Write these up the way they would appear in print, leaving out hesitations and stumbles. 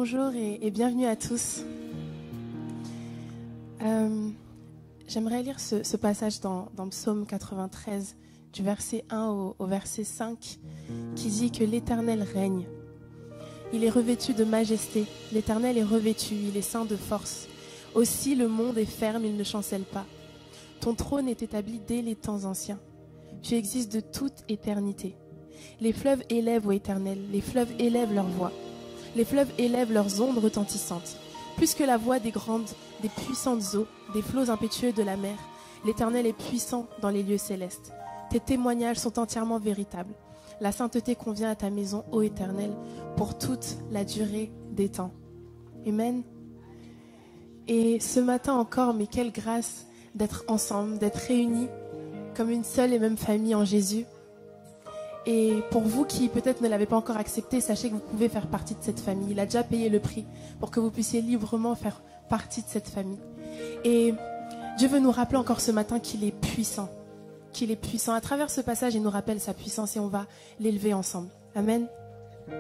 Bonjour et bienvenue à tous. J'aimerais lire ce passage dans Psaume 93, du verset 1 au verset 5, qui dit que l'Éternel règne. Il est revêtu de majesté, l'Éternel est revêtu, il est ceint de force. Aussi le monde est ferme, il ne chancelle pas. Ton trône est établi dès les temps anciens. Tu existes de toute éternité. Les fleuves élèvent, ô Éternel, les fleuves élèvent leur voix. Les fleuves élèvent leurs ondes retentissantes. Plus que la voix des puissantes eaux, des flots impétueux de la mer, l'Éternel est puissant dans les lieux célestes. Tes témoignages sont entièrement véritables. La sainteté convient à ta maison, ô Éternel, pour toute la durée des temps. Amen. Et ce matin encore, mais quelle grâce d'être ensemble, d'être réunis comme une seule et même famille en Jésus. Et pour vous qui peut-être ne l'avez pas encore accepté, sachez que vous pouvez faire partie de cette famille. Il a déjà payé le prix pour que vous puissiez librement faire partie de cette famille. Et Dieu veut nous rappeler encore ce matin qu'il est puissant. Qu'il est puissant. À travers ce passage, il nous rappelle sa puissance et on va l'élever ensemble. Amen. Oh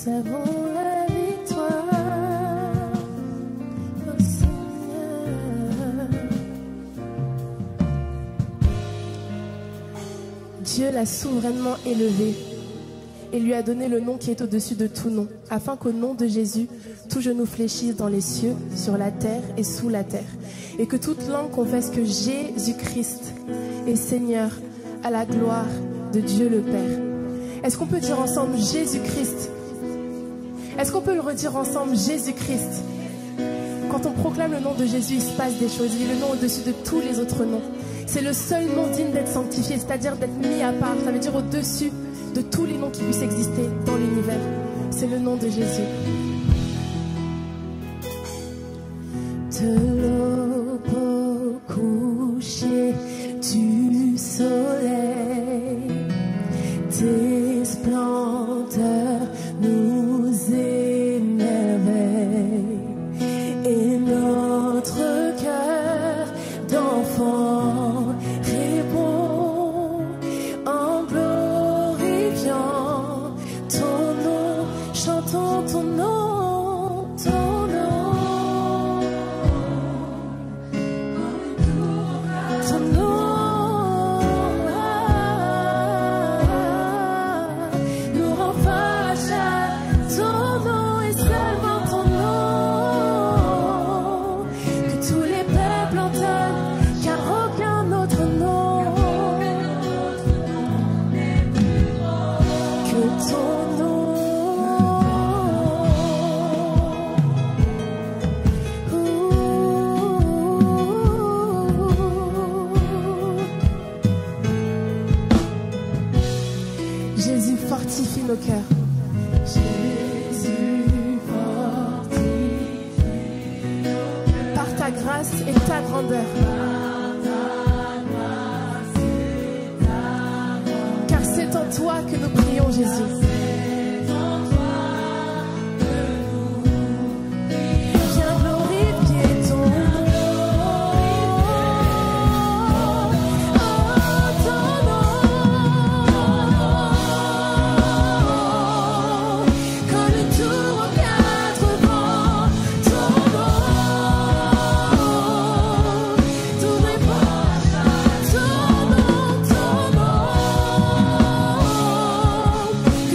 avons la victoire, oh Seigneur. Dieu l'a souverainement élevé et lui a donné le nom qui est au-dessus de tout nom, afin qu'au nom de Jésus, tout genou fléchisse dans les cieux, sur la terre et sous la terre, et que toute langue confesse que Jésus-Christ est Seigneur, à la gloire de Dieu le Père. Est-ce qu'on peut dire ensemble Jésus-Christ? Est-ce qu'on peut le redire ensemble, Jésus-Christ? Quand on proclame le nom de Jésus, il se passe des choses. Il est le nom au-dessus de tous les autres noms. C'est le seul nom digne d'être sanctifié, c'est-à-dire d'être mis à part. Ça veut dire au-dessus de tous les noms qui puissent exister dans l'univers. C'est le nom de Jésus. De l'aube au coucher du soleil, tes splendeurs nous émerveillent, et notre cœur d'enfant répond en glorifiant ton nom, chantons ton nom, ton nom. Ton nom. Jésus fortifie nos cœurs. Jésus fortifie par ta grâce et ta grandeur. Car c'est en toi que nous prions, Jésus.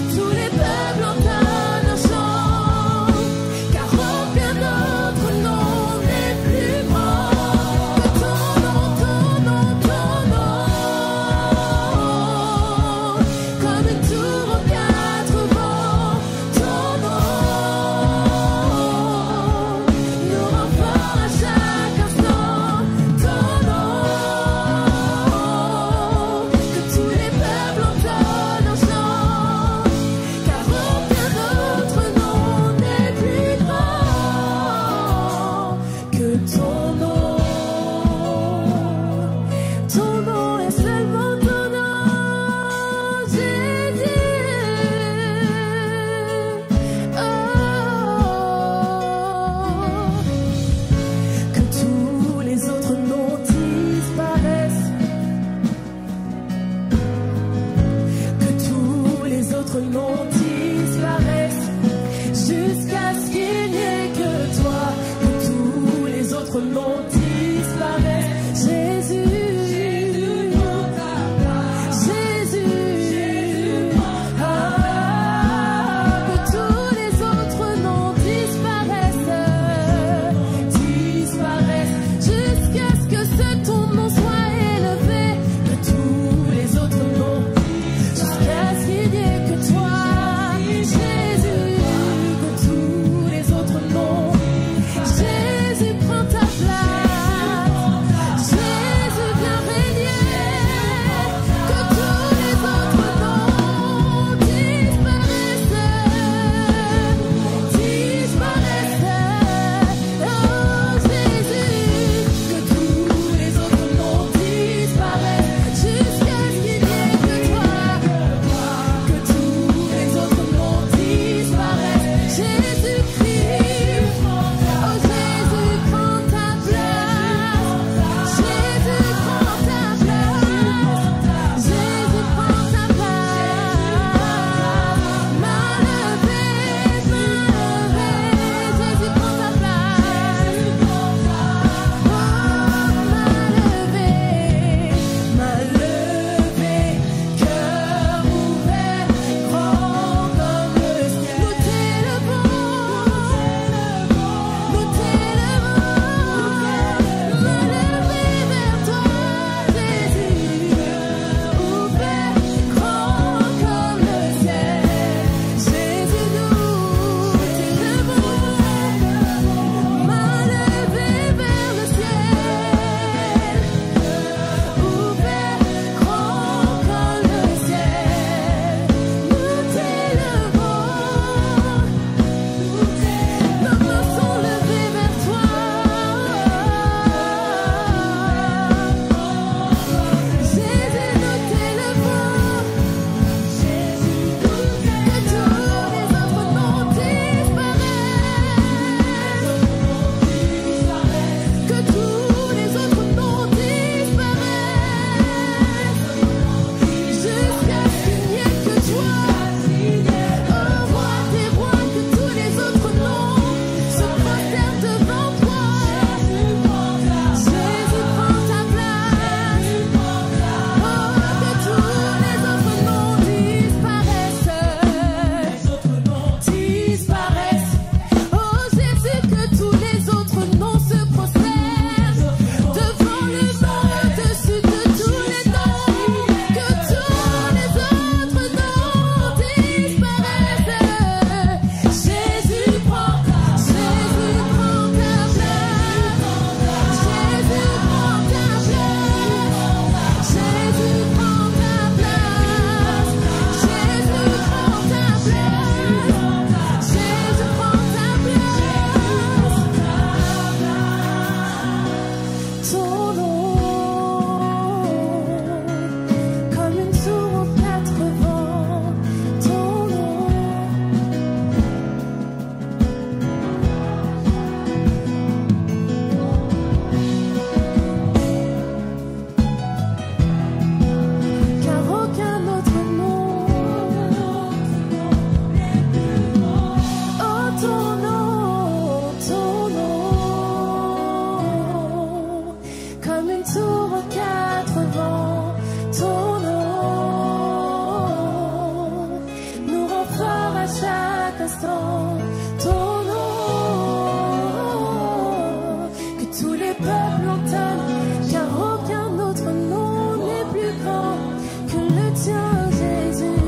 Que ton nom, comme une tour aux quatre vents, ton nom. Car aucun autre nom, oh ton nom, comme une tour aux quatre vents, ton nom nous rend fort à chaque instant, ton nom que tous les peuples entament, car aucun autre nom n'est plus grand que le tien, Jésus,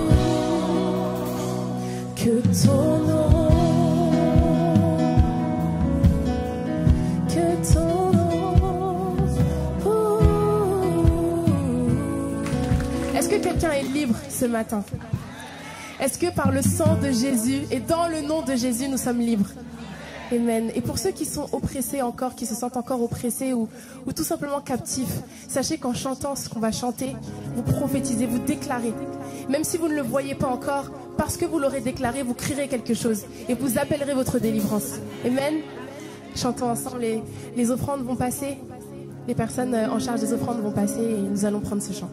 que ton nom. Est-ce que quelqu'un est libre ce matin? Est-ce que par le sang de Jésus et dans le nom de Jésus, nous sommes libres? Amen. Et pour ceux qui sont oppressés encore, qui se sentent encore oppressés ou tout simplement captifs, sachez qu'en chantant ce qu'on va chanter, vous prophétisez, vous déclarez. Même si vous ne le voyez pas encore, parce que vous l'aurez déclaré, vous crierez quelque chose et vous appellerez votre délivrance. Amen. Chantons ensemble, les offrandes vont passer, les personnes en charge des offrandes vont passer et nous allons prendre ce chant.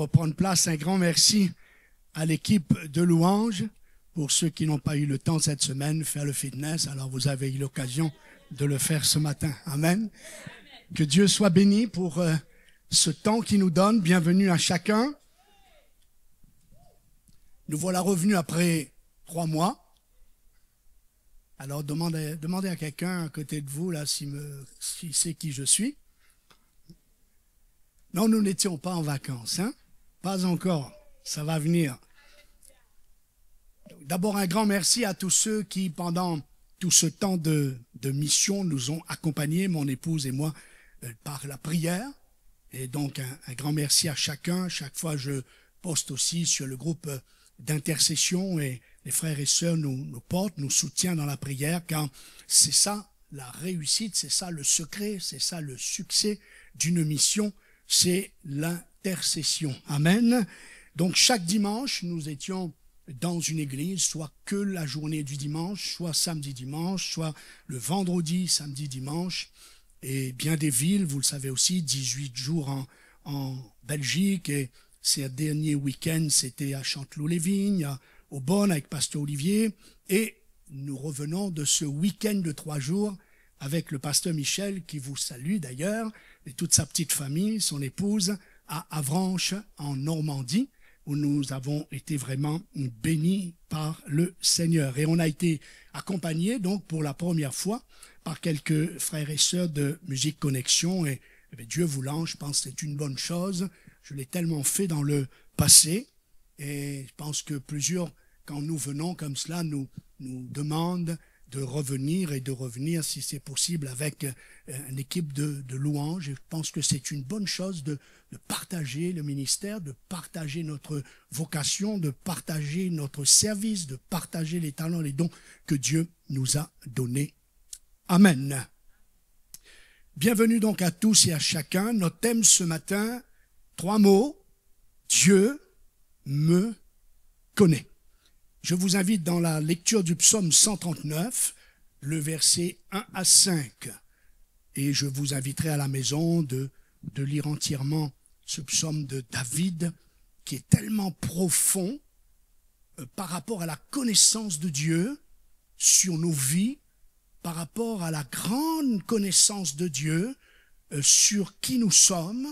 reprendre place. Un grand merci à l'équipe de louanges. Pour ceux qui n'ont pas eu le temps cette semaine, faire le fitness, alors vous avez eu l'occasion de le faire ce matin. Amen. Que Dieu soit béni pour ce temps qu'il nous donne. Bienvenue à chacun. Nous voilà revenus après 3 mois. Alors demandez à quelqu'un à côté de vous là s'il sait qui je suis. Non, nous n'étions pas en vacances, hein? Pas encore. Ça va venir. D'abord, un grand merci à tous ceux qui, pendant tout ce temps de mission, nous ont accompagnés, mon épouse et moi, par la prière. Et donc, un grand merci à chacun. Chaque fois, je poste aussi sur le groupe d'intercession et les frères et sœurs nous portent, nous soutiennent dans la prière, car c'est ça la réussite, c'est ça le secret, c'est ça le succès d'une mission, c'est l'intercession. Amen. Donc, chaque dimanche, nous étions dans une église, soit que la journée du dimanche, soit samedi dimanche, soit le vendredi, samedi dimanche, et bien des villes, vous le savez aussi, 18 jours en Belgique, et ces derniers week-ends, c'était à Chanteloup-les-Vignes, à Aubonne avec pasteur Olivier, et nous revenons de ce week-end de 3 jours avec le pasteur Michel, qui vous salue d'ailleurs, et toute sa petite famille, son épouse, à Avranches, en Normandie, où nous avons été vraiment bénis par le Seigneur. Et on a été accompagnés, donc, pour la première fois, par quelques frères et sœurs de Musique Connexion. Et Dieu voulant, je pense que c'est une bonne chose. Je l'ai tellement fait dans le passé. Et je pense que plusieurs, quand nous venons comme cela, nous demandent de revenir et de revenir, si c'est possible, avec une équipe de louanges. Et je pense que c'est une bonne chose de partager le ministère, de partager notre vocation, de partager notre service, de partager les talents, les dons que Dieu nous a donnés. Amen. Bienvenue donc à tous et à chacun. Notre thème ce matin, 3 mots, Dieu me connaît. Je vous invite dans la lecture du psaume 139, le verset 1 à 5. Et je vous inviterai à la maison de lire entièrement ce psaume de David, qui est tellement profond par rapport à la connaissance de Dieu sur nos vies, par rapport à la grande connaissance de Dieu sur qui nous sommes.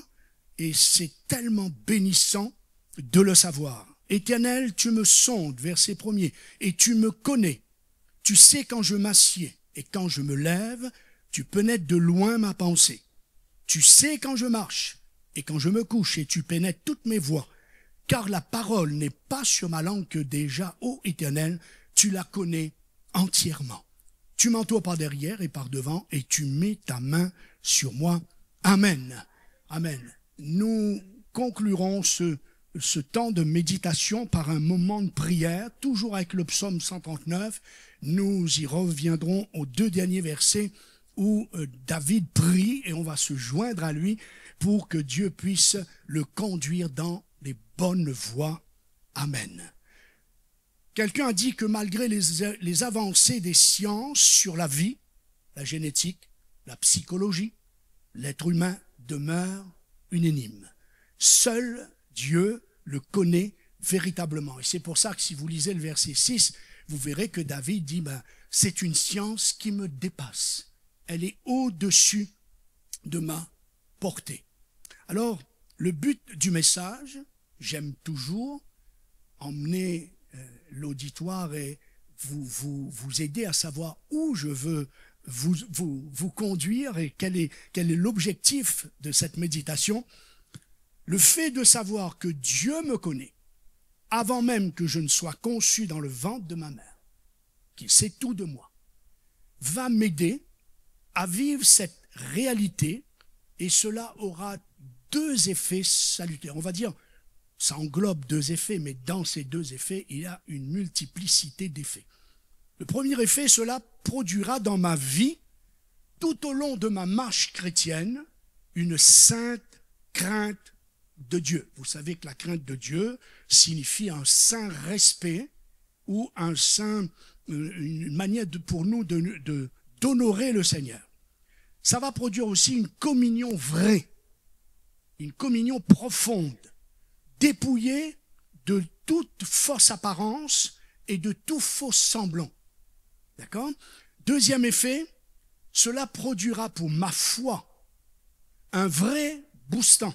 Et c'est tellement bénissant de le savoir. Éternel, tu me sondes, verset 1er, et tu me connais. Tu sais quand je m'assieds et quand je me lève, tu pénètres de loin ma pensée. Tu sais quand je marche et quand je me couche, et tu pénètres toutes mes voies. Car la parole n'est pas sur ma langue que déjà, ô Éternel, tu la connais entièrement. Tu m'entoures par derrière et par devant, et tu mets ta main sur moi. Amen. Amen. Nous conclurons ce temps de méditation par un moment de prière, toujours avec le psaume 139. Nous y reviendrons aux 2 derniers versets où David prie et on va se joindre à lui pour que Dieu puisse le conduire dans les bonnes voies. Amen. Quelqu'un a dit que malgré les avancées des sciences sur la vie, la génétique, la psychologie, l'être humain demeure une énigme. Seul Dieu le connaît véritablement. Et c'est pour ça que si vous lisez le verset 6, vous verrez que David dit, c'est une science qui me dépasse. Elle est au-dessus de ma portée. Alors, le but du message, j'aime toujours emmener l'auditoire et vous aider à savoir où je veux vous conduire et quel est l'objectif de cette méditation. Le fait de savoir que Dieu me connaît, avant même que je ne sois conçu dans le ventre de ma mère, qu'il sait tout de moi, va m'aider à vivre cette réalité, et cela aura 2 effets salutaires. On va dire, ça englobe 2 effets, mais dans ces 2 effets, il y a une multiplicité d'effets. Le premier effet, cela produira dans ma vie, tout au long de ma marche chrétienne, une sainte crainte de Dieu. Vous savez que la crainte de Dieu signifie un saint respect ou une manière pour nous d'honorer le Seigneur. Ça va produire aussi une communion vraie, une communion profonde, dépouillé de toute fausse apparence et de tout faux semblant. D'accord? Deuxième effet, cela produira pour ma foi un vrai boostant,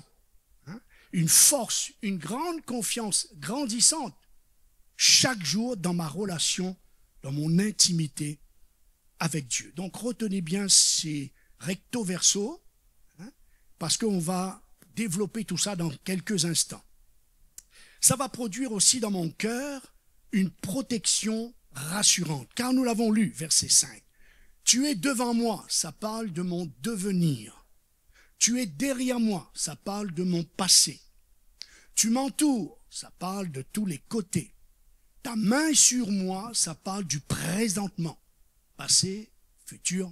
hein, une force, une grande confiance grandissante chaque jour dans ma relation, dans mon intimité avec Dieu. Donc retenez bien ces recto verso, hein, parce qu'on va développer tout ça dans quelques instants. Ça va produire aussi dans mon cœur une protection rassurante, car nous l'avons lu, verset 5. Tu es devant moi, ça parle de mon devenir. Tu es derrière moi, ça parle de mon passé. Tu m'entoures, ça parle de tous les côtés. Ta main est sur moi, ça parle du présentement. Passé, futur,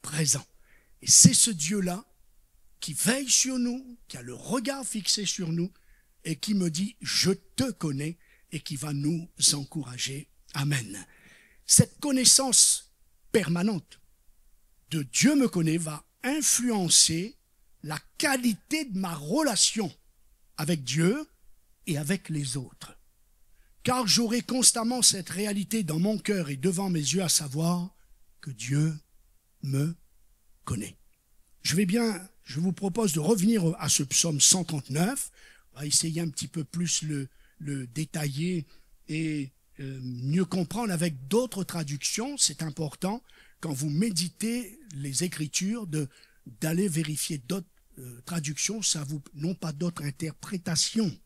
présent. Et c'est ce Dieu-là qui veille sur nous, qui a le regard fixé sur nous et qui me dit « je te connais » et qui va nous encourager. Amen. Cette connaissance permanente de Dieu me connaît va influencer la qualité de ma relation avec Dieu et avec les autres. Car j'aurai constamment cette réalité dans mon cœur et devant mes yeux, à savoir que Dieu me connaît. Je vous propose de revenir à ce psaume 139. On va essayer un petit peu plus le détailler et mieux comprendre avec d'autres traductions. C'est important quand vous méditez les Écritures d'aller vérifier d'autres traductions. Ça vous, non pas d'autres interprétations,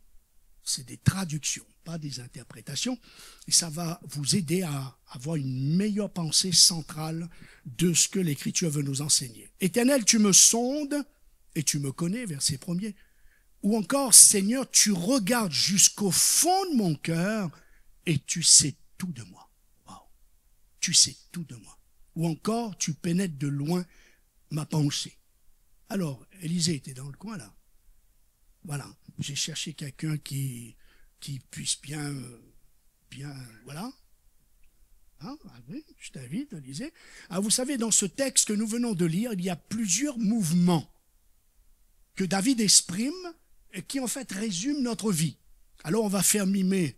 c'est des traductions, pas des interprétations. Et ça va vous aider à avoir une meilleure pensée centrale de ce que l'Écriture veut nous enseigner. Éternel, tu me sondes et tu me connais, verset 1er. Ou encore, Seigneur, tu regardes jusqu'au fond de mon cœur et tu sais tout de moi. Wow. Tu sais tout de moi. Ou encore, tu pénètres de loin ma pensée. Alors, Élisée était dans le coin là. Voilà, j'ai cherché quelqu'un qui puisse bien, voilà. Hein, oui, je t'invite, Élisée. Ah, vous savez, dans ce texte que nous venons de lire, il y a plusieurs mouvements que David exprime et qui en fait résument notre vie. Alors on va faire mimer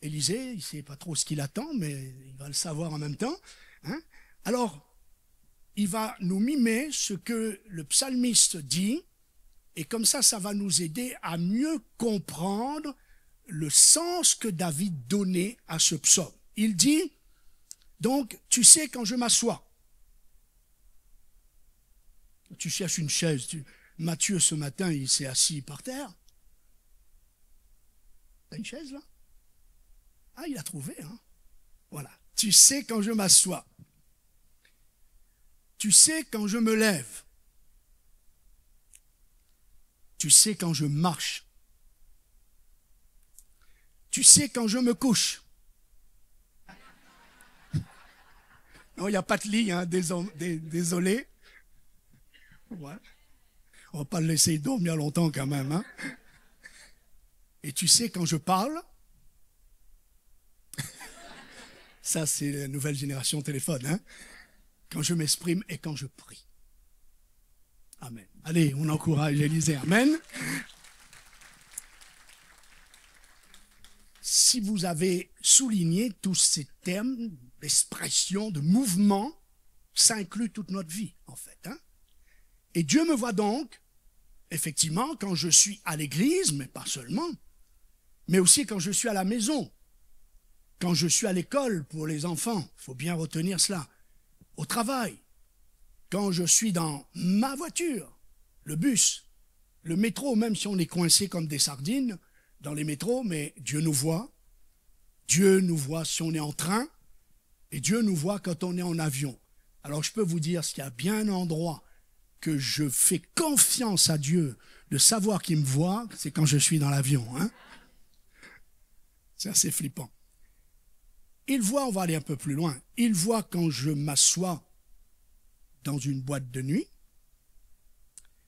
Élisée, il ne sait pas trop ce qu'il attend, mais il va le savoir en même temps. Hein. Alors, il va nous mimer ce que le psalmiste dit, et comme ça va nous aider à mieux comprendre le sens que David donnait à ce psaume. Il dit, donc, tu sais quand je m'assois. Tu cherches une chaise. Matthieu, ce matin, il s'est assis par terre. T'as une chaise, là? Ah, il a trouvé, hein? Voilà. Tu sais quand je m'assois. Tu sais quand je me lève. Tu sais quand je marche. Tu sais quand je me couche. Non, il n'y a pas de lit, hein, désolé. Ouais. On ne va pas le laisser dormir longtemps quand même. Hein. Et tu sais quand je parle, ça c'est la nouvelle génération téléphone, hein, quand je m'exprime et quand je prie. Amen. Allez, on encourage Élisée. Amen. Si vous avez souligné tous ces termes d'expression, de mouvement, ça inclut toute notre vie, en fait. Hein? Et Dieu me voit donc, effectivement, quand je suis à l'église, mais pas seulement, mais aussi quand je suis à la maison, quand je suis à l'école pour les enfants, il faut bien retenir cela, au travail, quand je suis dans ma voiture, le bus, le métro, même si on est coincé comme des sardines dans les métros, mais Dieu nous voit si on est en train, et Dieu nous voit quand on est en avion. Alors je peux vous dire, s'il y a bien un endroit que je fais confiance à Dieu de savoir qu'il me voit, c'est quand je suis dans l'avion. Hein? C'est assez flippant. Il voit, on va aller un peu plus loin, il voit quand je m'assois dans une boîte de nuit.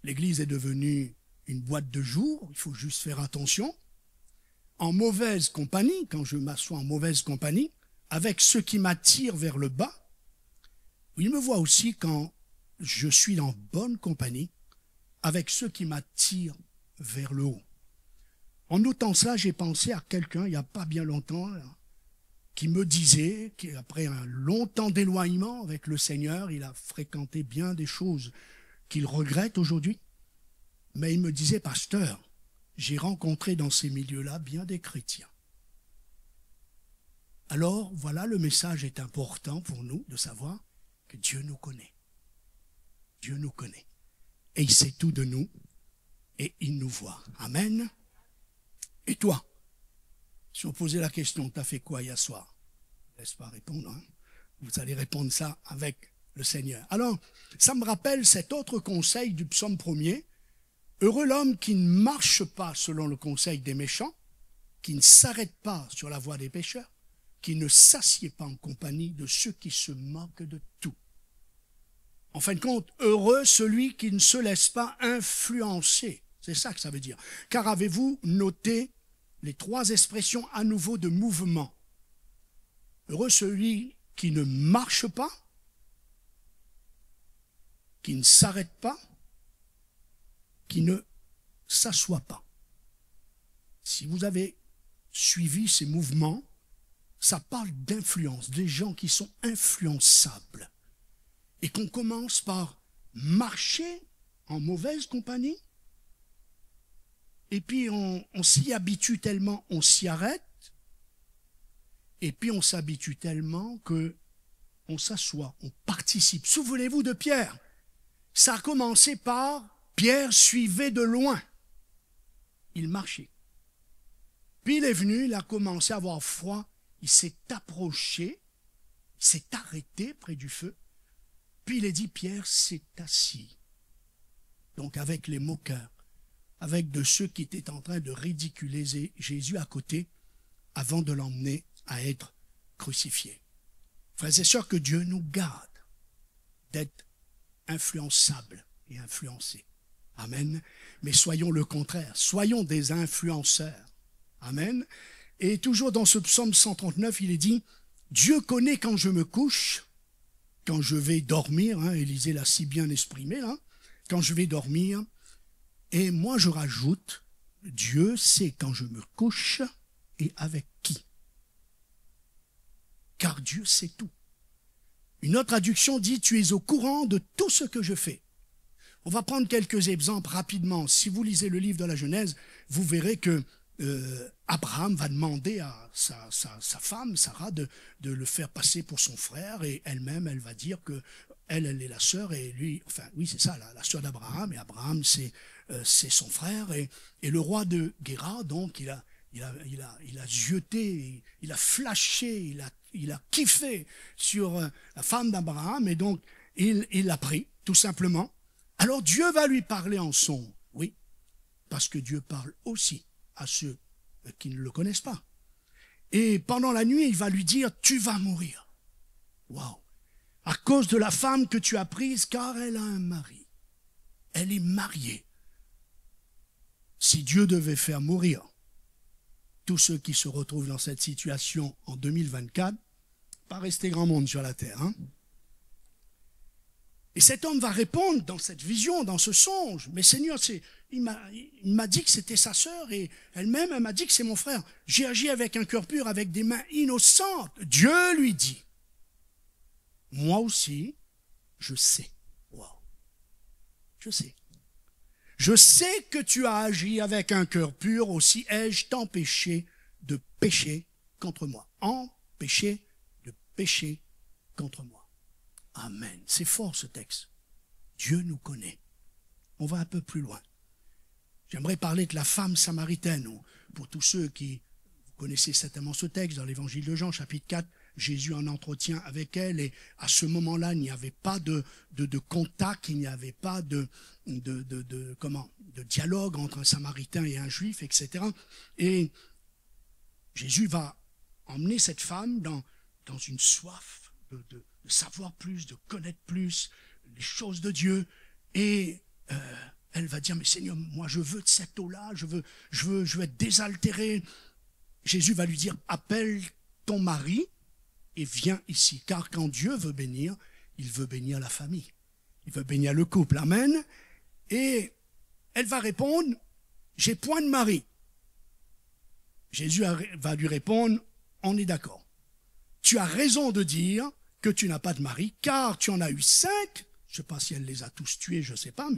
L'église est devenue une boîte de jour, il faut juste faire attention. En mauvaise compagnie, quand je m'assois en mauvaise compagnie, avec ceux qui m'attirent vers le bas. Il me voit aussi quand je suis en bonne compagnie, avec ceux qui m'attirent vers le haut. En notant cela, j'ai pensé à quelqu'un, il n'y a pas bien longtemps, qui me disait qu'après un long temps d'éloignement avec le Seigneur, il a fréquenté bien des choses qu'il regrette aujourd'hui. Mais il me disait, pasteur, j'ai rencontré dans ces milieux-là bien des chrétiens. Alors, voilà, le message est important pour nous de savoir que Dieu nous connaît. Dieu nous connaît. Et il sait tout de nous et il nous voit. Amen. Et toi, si on posait la question, t'as fait quoi hier soir? Laisse pas répondre, hein? Vous allez répondre ça avec le Seigneur. Alors, ça me rappelle cet autre conseil du psaume 1er. Heureux l'homme qui ne marche pas selon le conseil des méchants, qui ne s'arrête pas sur la voie des pécheurs, qui ne s'assied pas en compagnie de ceux qui se moquent de tout. En fin de compte, heureux celui qui ne se laisse pas influencer. C'est ça que ça veut dire. Car avez-vous noté les trois expressions à nouveau de mouvement? Heureux celui qui ne marche pas, qui ne s'arrête pas, qui ne s'assoit pas. Si vous avez suivi ces mouvements, ça parle d'influence, des gens qui sont influençables. Et qu'on commence par marcher en mauvaise compagnie, et puis on s'y habitue tellement, on s'y arrête, et puis on s'habitue tellement qu'on s'assoit, on participe. Souvenez-vous de Pierre. Ça a commencé par Pierre suivait de loin. Il marchait. Puis il est venu, il a commencé à avoir froid, il s'est approché, il s'est arrêté près du feu. Puis il a dit, Pierre s'est assis. Donc avec les moqueurs, avec de ceux qui étaient en train de ridiculiser Jésus à côté, avant de l'emmener à être crucifié. Frères et sœurs, que Dieu nous garde d'être influençables et influencés. Amen. Mais soyons le contraire, soyons des influenceurs. Amen. Et toujours dans ce psaume 139, il est dit, Dieu connaît quand je me couche, quand je vais dormir, hein, Élisée l'a si bien exprimé, là, quand je vais dormir, et moi je rajoute, Dieu sait quand je me couche et avec qui. Car Dieu sait tout. Une autre traduction dit, tu es au courant de tout ce que je fais. On va prendre quelques exemples rapidement. Si vous lisez le livre de la Genèse, vous verrez que Abraham va demander à sa femme, Sarah, de le faire passer pour son frère, et elle-même, elle va dire que elle est la sœur, et lui, enfin oui c'est ça, la sœur d'Abraham, et Abraham c'est son frère, et le roi de Guérar, donc il a zioté, il a flashé, il a kiffé sur la femme d'Abraham, et donc il l'a pris, tout simplement. Alors Dieu va lui parler en songe, oui, parce que Dieu parle aussi à ceux qui ne le connaissent pas. Et pendant la nuit, il va lui dire, tu vas mourir. Waouh! À cause de la femme que tu as prise, car elle a un mari. Elle est mariée. Si Dieu devait faire mourir tous ceux qui se retrouvent dans cette situation en 2024, pas rester grand monde sur la terre, hein? Et cet homme va répondre dans cette vision, dans ce songe, mais Seigneur, il m'a dit que c'était sa sœur, et elle-même, elle m'a dit que c'est mon frère. J'ai agi avec un cœur pur, avec des mains innocentes. Dieu lui dit, moi aussi, je sais. Wow. Je sais. Je sais que tu as agi avec un cœur pur, aussi ai-je t'empêché de pécher contre moi. Empêché de pécher contre moi. Amen. C'est fort ce texte. Dieu nous connaît. On va un peu plus loin. J'aimerais parler de la femme samaritaine. Pour tous ceux qui, vous connaissez certainement ce texte dans l'évangile de Jean, chapitre 4, Jésus en entretient avec elle, et à ce moment-là, il n'y avait pas de contact, il n'y avait pas de dialogue entre un samaritain et un juif, etc. Et Jésus va emmener cette femme dans une soif de savoir plus, de connaître plus les choses de Dieu, et elle va dire, mais Seigneur, moi je veux de cette eau-là, je veux être désaltéré. Jésus va lui dire, appelle ton mari et viens ici, car quand Dieu veut bénir, il veut bénir la famille, il veut bénir le couple, amen. Et elle va répondre, j'ai point de mari. Jésus va lui répondre, on est d'accord. Tu as raison de dire que tu n'as pas de mari, car tu en as eu 5. Je ne sais pas si elle les a tous tués, je ne sais pas,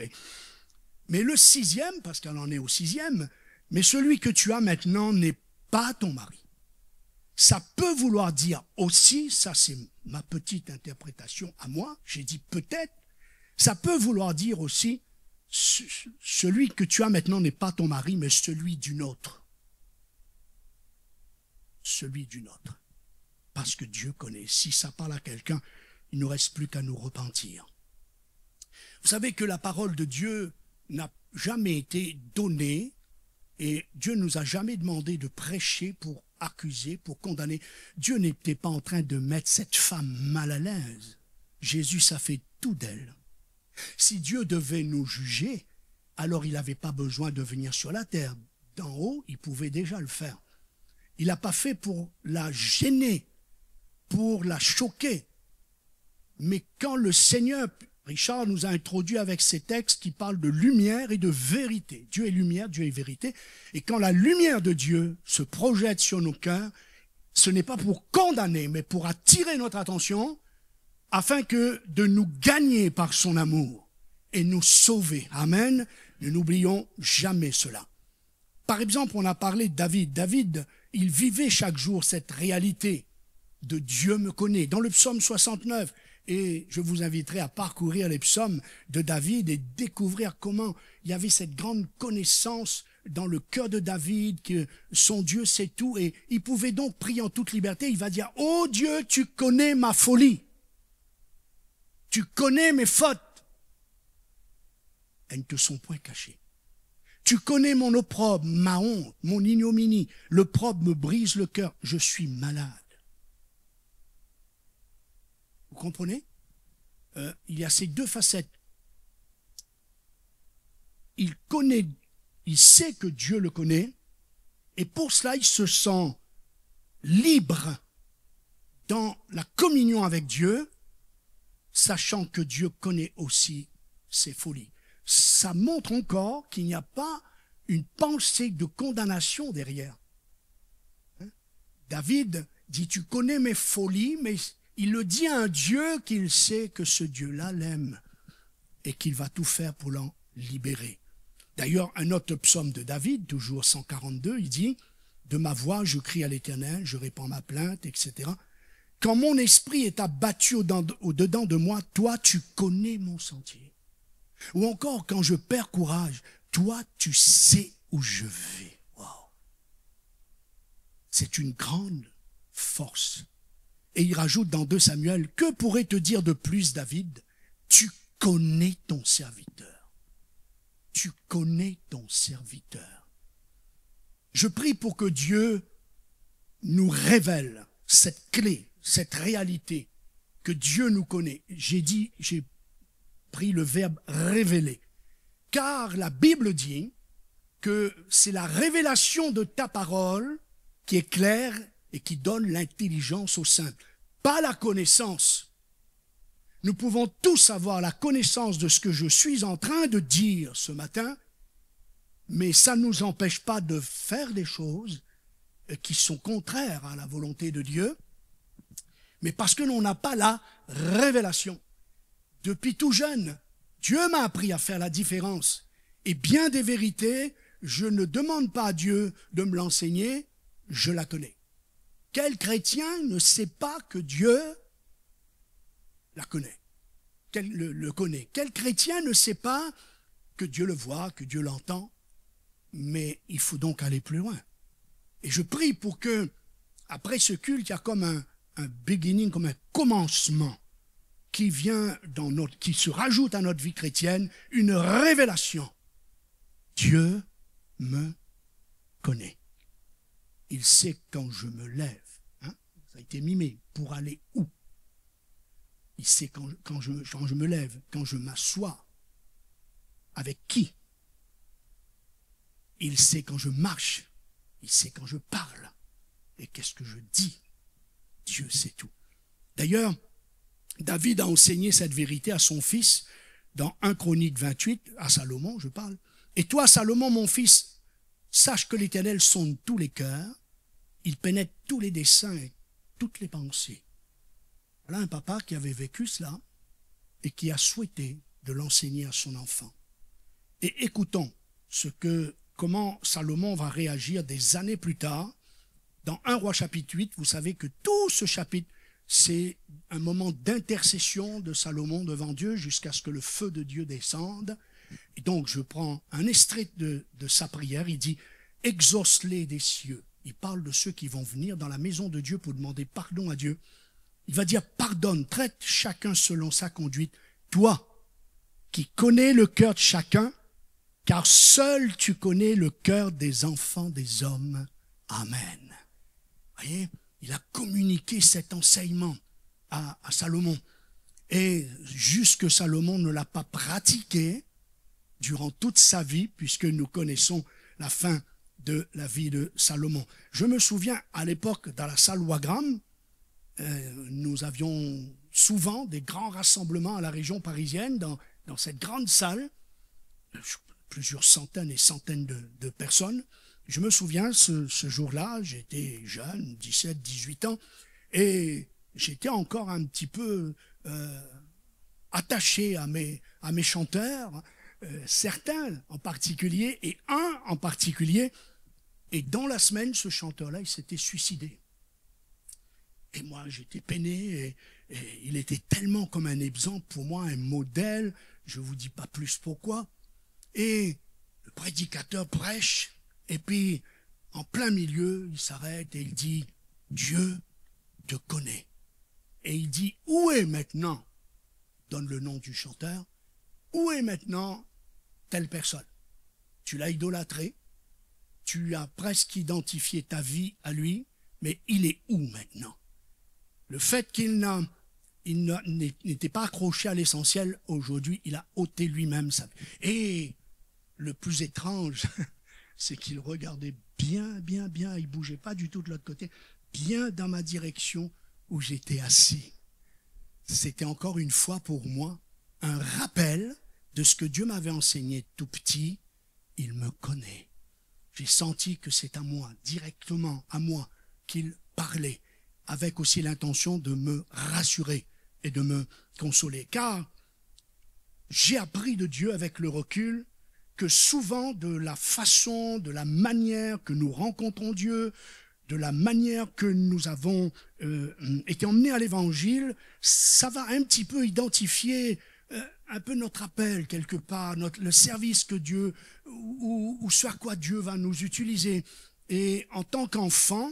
mais le 6e, parce qu'elle en est au 6e, mais celui que tu as maintenant n'est pas ton mari. Ça peut vouloir dire aussi, ça c'est ma petite interprétation à moi, j'ai dit peut-être, ça peut vouloir dire aussi, celui que tu as maintenant n'est pas ton mari, mais celui d'une autre. Celui d'une autre. Parce que Dieu connaît. Si ça parle à quelqu'un, il ne reste plus qu'à nous repentir. Vous savez que la parole de Dieu n'a jamais été donnée et Dieu ne nous a jamais demandé de prêcher pour accuser, pour condamner. Dieu n'était pas en train de mettre cette femme mal à l'aise. Jésus, ça fait tout d'elle. Si Dieu devait nous juger, alors il n'avait pas besoin de venir sur la terre. D'en haut, il pouvait déjà le faire. Il n'a pas fait pour la gêner, pour la choquer. Mais quand le Seigneur, Richard nous a introduit avec ces textes qui parlent de lumière et de vérité. Dieu est lumière, Dieu est vérité. Et quand la lumière de Dieu se projette sur nos cœurs, ce n'est pas pour condamner, mais pour attirer notre attention, afin que de nous gagner par son amour et nous sauver. Amen. Ne n'oublions jamais cela. Par exemple, on a parlé de David. David, il vivait chaque jour cette réalité de Dieu me connaît. Dans le psaume 69, et je vous inviterai à parcourir les psaumes de David et découvrir comment il y avait cette grande connaissance dans le cœur de David, que son Dieu sait tout, et il pouvait donc prier en toute liberté. Il va dire, « Oh Dieu, tu connais ma folie. Tu connais mes fautes. Elles ne te sont point cachées. Tu connais mon opprobre, ma honte, mon ignominie. L'opprobre me brise le cœur. Je suis malade. » Vous comprenez? Il y a ces deux facettes. Il connaît, il sait que Dieu le connaît, et pour cela, il se sent libre dans la communion avec Dieu, sachant que Dieu connaît aussi ses folies. Ça montre encore qu'il n'y a pas une pensée de condamnation derrière. David dit, tu connais mes folies, mais il le dit à un Dieu qu'il sait que ce Dieu-là l'aime et qu'il va tout faire pour l'en libérer. D'ailleurs, un autre psaume de David, toujours 142, il dit, de ma voix je crie à l'Éternel, je répands ma plainte, etc. Quand mon esprit est abattu au-dedans de moi, toi tu connais mon sentier. Ou encore, quand je perds courage, toi tu sais où je vais. Wow. C'est une grande force. Et il rajoute dans 2 Samuel, que pourrait te dire de plus, David? Tu connais ton serviteur. Tu connais ton serviteur. Je prie pour que Dieu nous révèle cette clé, cette réalité, que Dieu nous connaît. J'ai pris le verbe révéler. Car la Bible dit que c'est la révélation de ta parole qui est claire et qui donne l'intelligence aux simples. Pas la connaissance. Nous pouvons tous avoir la connaissance de ce que je suis en train de dire ce matin, mais ça ne nous empêche pas de faire des choses qui sont contraires à la volonté de Dieu, mais parce que l'on n'a pas la révélation. Depuis tout jeune, Dieu m'a appris à faire la différence. Et bien des vérités, je ne demande pas à Dieu de me l'enseigner, je la connais. Quel chrétien ne sait pas que Dieu la connaît, le connaît? Quel chrétien ne sait pas que Dieu le voit, que Dieu l'entend? Mais il faut donc aller plus loin. Et je prie pour que, après ce culte, il y a comme un beginning, comme un commencement qui vient qui se rajoute à notre vie chrétienne, une révélation. Dieu me connaît. Il sait quand je me lève. Ça a été mimé. Pour aller où? Il sait quand je me lève, quand je m'assois. Avec qui? Il sait quand je marche. Il sait quand je parle. Et qu'est-ce que je dis? Dieu sait tout. D'ailleurs, David a enseigné cette vérité à son fils dans 1 Chronique 28, à Salomon, je parle. Et toi, Salomon, mon fils, sache que l'Éternel sonde tous les cœurs il pénètre tous les desseins et toutes les pensées. Voilà un papa qui avait vécu cela et qui a souhaité de l'enseigner à son enfant. Et écoutons comment Salomon va réagir des années plus tard. Dans 1 Roi chapitre 8, vous savez que tout ce chapitre, c'est un moment d'intercession de Salomon devant Dieu jusqu'à ce que le feu de Dieu descende. Et donc je prends un extrait de sa prière, il dit « Exauce-les des cieux ». Il parle de ceux qui vont venir dans la maison de Dieu pour demander pardon à Dieu. Il va dire « Pardonne, traite chacun selon sa conduite. Toi, qui connais le cœur de chacun, car seul tu connais le cœur des enfants des hommes. Amen. » Voyez, il a communiqué cet enseignement à Salomon. Et jusque Salomon ne l'a pas pratiqué durant toute sa vie, puisque nous connaissons la fin de la vie de Salomon. Je me souviens, à l'époque, dans la salle Wagram, nous avions souvent des grands rassemblements à la région parisienne, dans cette grande salle, plusieurs centaines et centaines de personnes. Je me souviens, ce jour-là, j'étais jeune, 17, 18 ans, et j'étais encore un petit peu attaché à mes chanteurs, certains en particulier, et un en particulier. Et dans la semaine, ce chanteur-là, il s'était suicidé. Et moi, j'étais peiné, et il était tellement comme un exemple pour moi, un modèle, je ne vous dis pas plus pourquoi. Et le prédicateur prêche, et puis, en plein milieu, il s'arrête et il dit « Dieu te connaît ». Et il dit « Où est maintenant ?» donne le nom du chanteur. « Où est maintenant telle personne ?» Tu l'as idolâtré, tu as presque identifié ta vie à lui, mais il est où maintenant? Le fait qu'il n'était pas accroché à l'essentiel, aujourd'hui, il a ôté lui-même sa vie. Et le plus étrange, c'est qu'il regardait bien, il ne bougeait pas du tout de l'autre côté, bien dans ma direction où j'étais assis. C'était encore une fois pour moi un rappel de ce que Dieu m'avait enseigné tout petit. Il me connaît. J'ai senti que c'est à moi, directement à moi, qu'il parlait, avec aussi l'intention de me rassurer et de me consoler. Car j'ai appris de Dieu avec le recul que souvent de la façon, de la manière que nous rencontrons Dieu, de la manière que nous avons été emmenés à l'évangile, ça va un petit peu identifier un peu notre appel quelque part, le service que Dieu, ou ce à quoi Dieu va nous utiliser. Et en tant qu'enfant,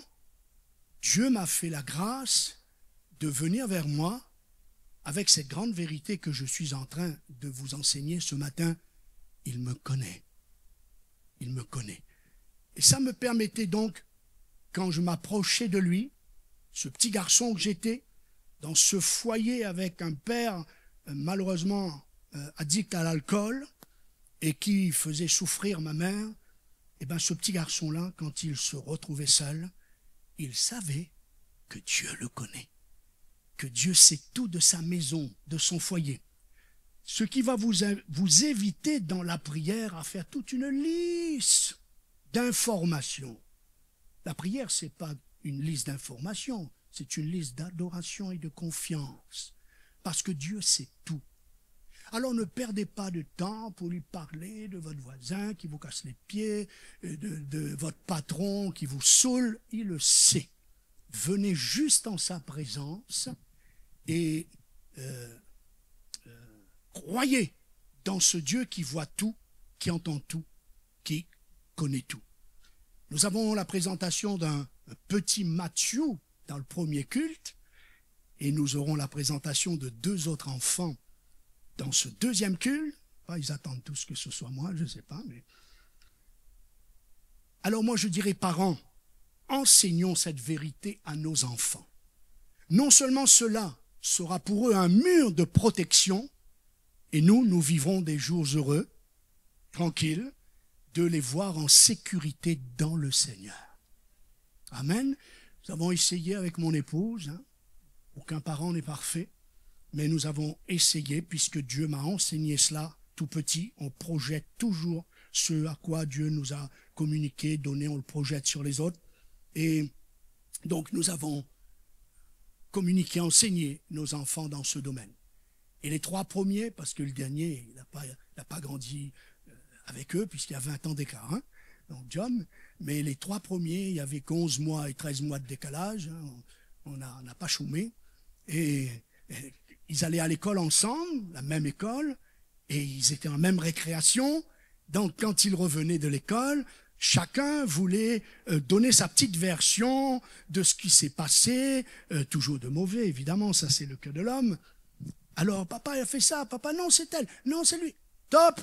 Dieu m'a fait la grâce de venir vers moi avec cette grande vérité que je suis en train de vous enseigner ce matin. Il me connaît. Il me connaît. Et ça me permettait donc, quand je m'approchais de lui, ce petit garçon que j'étais, dans ce foyer avec un père malheureusement addict à l'alcool et qui faisait souffrir ma mère, et bien ce petit garçon-là, quand il se retrouvait seul, il savait que Dieu le connaît, que Dieu sait tout de sa maison, de son foyer. Ce qui va vous éviter dans la prière à faire toute une liste d'informations. La prière, ce n'est pas une liste d'informations, c'est une liste d'adoration et de confiance. Parce que Dieu sait tout. Alors ne perdez pas de temps pour lui parler de votre voisin qui vous casse les pieds, de votre patron qui vous saoule, il le sait. Venez juste en sa présence et croyez dans ce Dieu qui voit tout, qui entend tout, qui connaît tout. Nous avons la présentation d'un petit Matthieu dans le premier culte et nous aurons la présentation de 2 autres enfants dans ce deuxième culte. Ils attendent tous que ce soit moi, je ne sais pas. Mais... Alors moi je dirais parents, enseignons cette vérité à nos enfants. Non seulement cela sera pour eux un mur de protection, et nous vivrons des jours heureux, tranquilles, de les voir en sécurité dans le Seigneur. Amen. Nous avons essayé avec mon épouse, aucun parent n'est parfait, mais nous avons essayé, puisque Dieu m'a enseigné cela tout petit, on projette toujours ce à quoi Dieu nous a communiqué, donné, on le projette sur les autres. Et Donc nous avons communiqué, enseigné nos enfants dans ce domaine. Et les 3 premiers, parce que le dernier, il n'a pas grandi avec eux, puisqu'il y a 20 ans d'écart, hein, donc John, mais les 3 premiers, il y avait 11 mois et 13 mois de décalage, hein, on n'a pas chômé, et ils allaient à l'école ensemble, la même école, et ils étaient en même récréation. Donc quand ils revenaient de l'école, chacun voulait donner sa petite version de ce qui s'est passé, toujours de mauvais, évidemment, ça c'est le cœur de l'homme. Alors, papa a fait ça, papa, non, c'est elle, non, c'est lui. Top!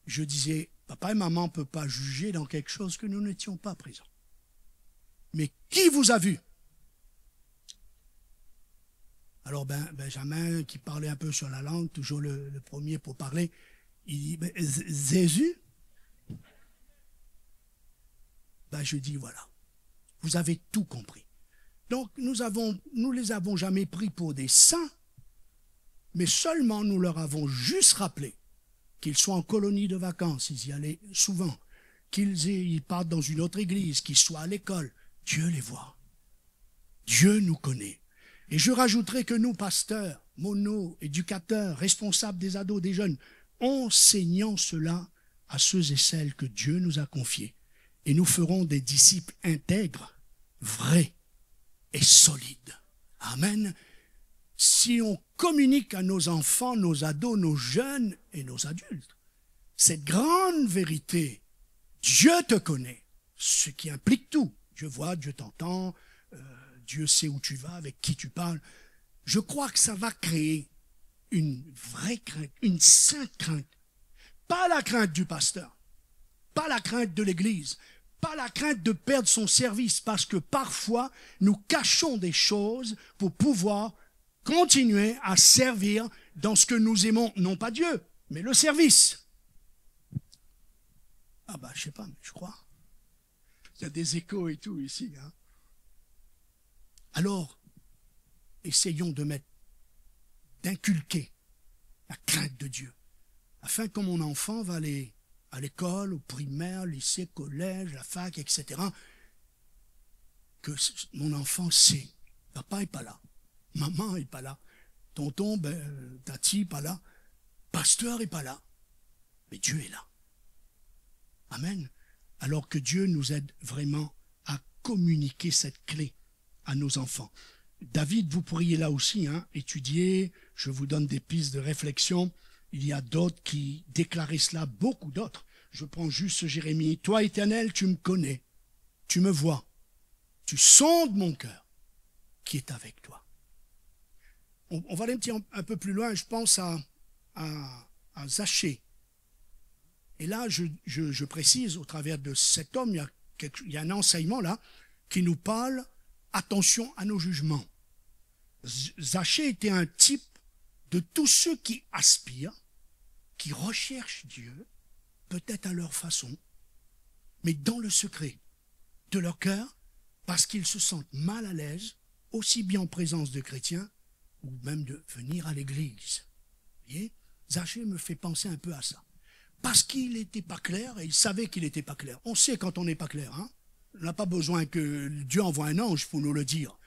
Je disais, papa et maman ne peuvent pas juger dans quelque chose que nous n'étions pas présents. Mais qui vous a vu? Alors, Benjamin, qui parlait un peu sur la langue, toujours le premier pour parler, il dit, Jésus? Je dis, voilà, vous avez tout compris. Donc, nous les avons jamais pris pour des saints, mais seulement nous leur avons juste rappelé qu'ils soient en colonie de vacances, ils y allaient souvent, qu'ils partent dans une autre église, qu'ils soient à l'école. Dieu les voit. Dieu nous connaît. Et je rajouterai que nous, pasteurs, monos, éducateurs, responsables des ados, des jeunes, enseignons cela à ceux et celles que Dieu nous a confiés. Et nous ferons des disciples intègres, vrais et solides. Amen. Si on communique à nos enfants, nos ados, nos jeunes et nos adultes cette grande vérité, Dieu te connaît, ce qui implique tout. Dieu voit, Dieu t'entend, Dieu sait où tu vas, avec qui tu parles. Je crois que ça va créer une vraie crainte, une sainte crainte. Pas la crainte du pasteur, pas la crainte de l'église, pas la crainte de perdre son service, parce que parfois nous cachons des choses pour pouvoir continuer à servir dans ce que nous aimons, non pas Dieu, mais le service. Je sais pas, mais je crois. Il y a des échos et tout ici. Hein. Alors, essayons d'inculquer la crainte de Dieu, afin que mon enfant va aller à l'école, au primaire, lycée, collège, la fac, etc., que mon enfant sait, papa n'est pas là, maman n'est pas là, tonton, tati n'est pas là, pasteur n'est pas là, mais Dieu est là. Amen. Alors que Dieu nous aide vraiment à communiquer cette clé à nos enfants. David, vous pourriez là aussi étudier, je vous donne des pistes de réflexion. Il y a d'autres qui déclaraient cela, beaucoup d'autres. Je prends juste Jérémie. Toi, Éternel, tu me connais, tu me vois, tu sondes mon cœur qui est avec toi. On va aller un peu plus loin, je pense à Zachée. Et là, je précise, au travers de cet homme, il y a un enseignement là qui nous parle, attention à nos jugements. Zachée était un type de tous ceux qui aspirent, qui recherchent Dieu, peut-être à leur façon, mais dans le secret de leur cœur, parce qu'ils se sentent mal à l'aise, aussi bien en présence de chrétiens, ou même de venir à l'église. Vous voyez, Zachée me fait penser un peu à ça. Parce qu'il n'était pas clair, et il savait qu'il n'était pas clair. On sait quand on n'est pas clair. Hein? On n'a pas besoin que Dieu envoie un ange pour nous le dire.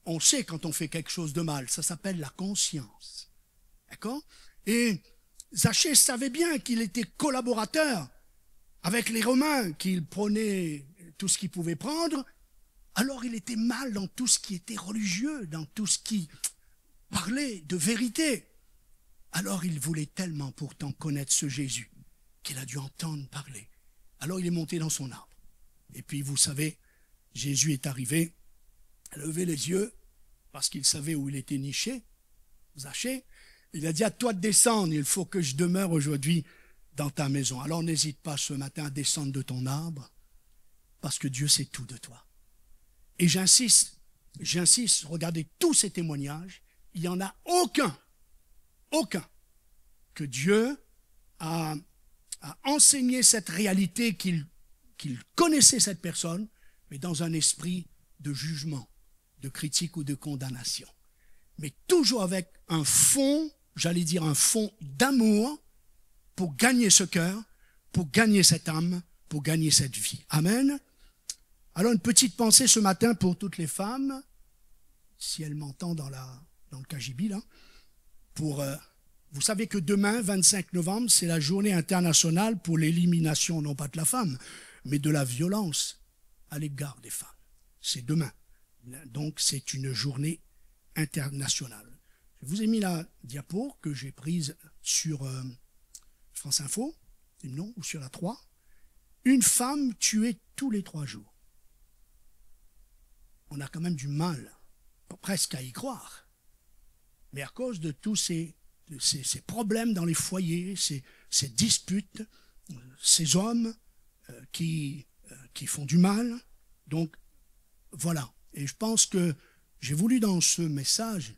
On sait quand on fait quelque chose de mal. Ça s'appelle la conscience. D'accord? Et Zachée savait bien qu'il était collaborateur avec les Romains, qu'il prenait tout ce qu'il pouvait prendre. Alors il était mal dans tout ce qui était religieux, dans tout ce qui parlait de vérité. Alors il voulait tellement pourtant connaître ce Jésus qu'il a dû entendre parler. Alors il est monté dans son arbre. Et puis vous savez, Jésus est arrivé, a levé les yeux, parce qu'il savait où il était niché, Zachée. Il a dit à toi de descendre, il faut que je demeure aujourd'hui dans ta maison. Alors n'hésite pas ce matin à descendre de ton arbre, parce que Dieu sait tout de toi. Et j'insiste, regardez tous ces témoignages, il n'y en a aucun que Dieu a enseigné cette réalité qu'il connaissait cette personne, mais dans un esprit de jugement, de critique ou de condamnation. Mais toujours avec un fond, j'allais dire un fond d'amour pour gagner ce cœur, pour gagner cette âme, pour gagner cette vie. Amen. Alors une petite pensée ce matin pour toutes les femmes, si elles m'entendent dans le KGB, là, vous savez que demain, 25 novembre, c'est la journée internationale pour l'élimination, non pas de la femme, mais de la violence à l'égard des femmes. C'est demain. Donc c'est une journée internationale. Je vous ai mis la diapo que j'ai prise sur France Info, non, ou sur la 3. Une femme tuée tous les 3 jours. On a quand même du mal, presque à y croire. Mais à cause de tous ces problèmes dans les foyers, ces disputes, ces hommes qui font du mal. Donc, voilà. Et je pense que j'ai voulu dans ce message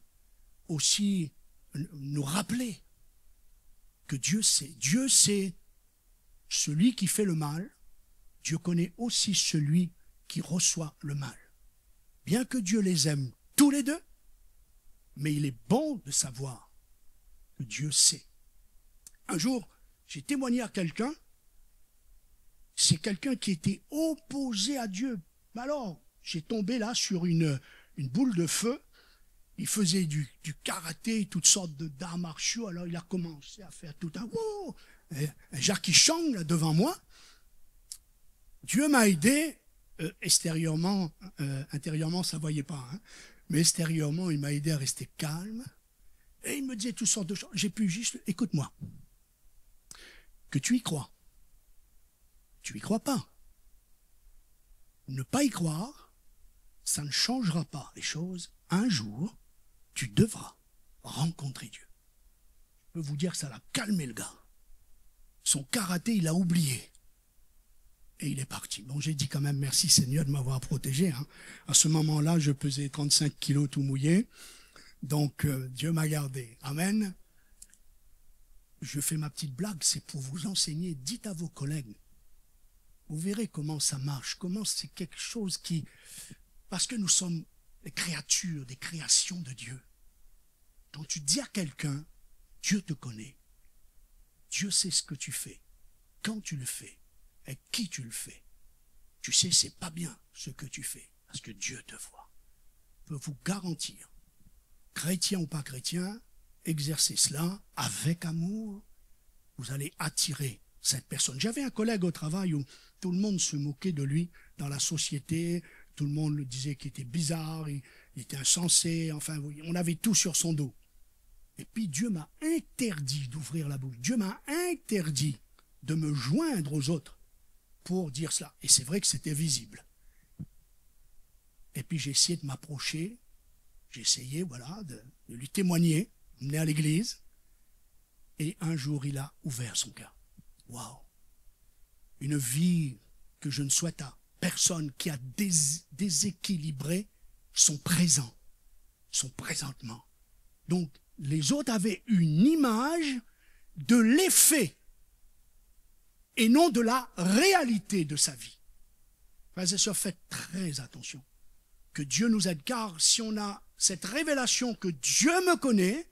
aussi nous rappeler que Dieu sait. Dieu sait celui qui fait le mal. Dieu connaît aussi celui qui reçoit le mal. Bien que Dieu les aime tous les deux, mais il est bon de savoir que Dieu sait. Un jour, j'ai témoigné à quelqu'un, c'est quelqu'un qui était opposé à Dieu. Alors, j'ai tombé là sur une boule de feu. Il faisait du karaté, toutes sortes d'arts martiaux. Alors, il a commencé à faire tout un wow, un Jackie Chan là, devant moi. Dieu m'a aidé, extérieurement, intérieurement, ça ne voyait pas, hein, mais extérieurement, il m'a aidé à rester calme. Et il me disait toutes sortes de choses. J'ai pu juste, écoute-moi, que tu y crois. Tu y crois pas. Ne pas y croire, ça ne changera pas les choses. Un jour, tu devras rencontrer Dieu. Je peux vous dire que ça l'a calmé le gars. Son karaté, il a oublié. Et il est parti. Bon, j'ai dit quand même merci Seigneur de m'avoir protégé. Hein. À ce moment-là, je pesais 35 kilos tout mouillé. Donc, Dieu m'a gardé. Amen. Je fais ma petite blague, c'est pour vous enseigner. Dites à vos collègues. Vous verrez comment ça marche, comment c'est quelque chose qui... Parce que nous sommes des créatures, des créations de Dieu. Quand tu dis à quelqu'un, Dieu te connaît. Dieu sait ce que tu fais, quand tu le fais, avec qui tu le fais. Tu sais, c'est pas bien ce que tu fais, parce que Dieu te voit. Je peux vous garantir, chrétien ou pas chrétien, exercez cela avec amour, vous allez attirer cette personne. J'avais un collègue au travail où tout le monde se moquait de lui dans la société, tout le monde le disait qu'il était bizarre, il était insensé, enfin, on avait tout sur son dos. Et puis Dieu m'a interdit d'ouvrir la bouche, Dieu m'a interdit de me joindre aux autres pour dire cela. Et c'est vrai que c'était visible. Et puis j'ai essayé de m'approcher, j'ai essayé, voilà, de lui témoigner, mener à l'église. Et un jour, il a ouvert son cœur. Waouh! Une vie que je ne souhaite à personne, qui a déséquilibré son présent, son présentement. Donc, les autres avaient une image de l'effet et non de la réalité de sa vie. Frères et sœurs, faites très attention. Que Dieu nous aide, car si on a cette révélation que Dieu me connaît,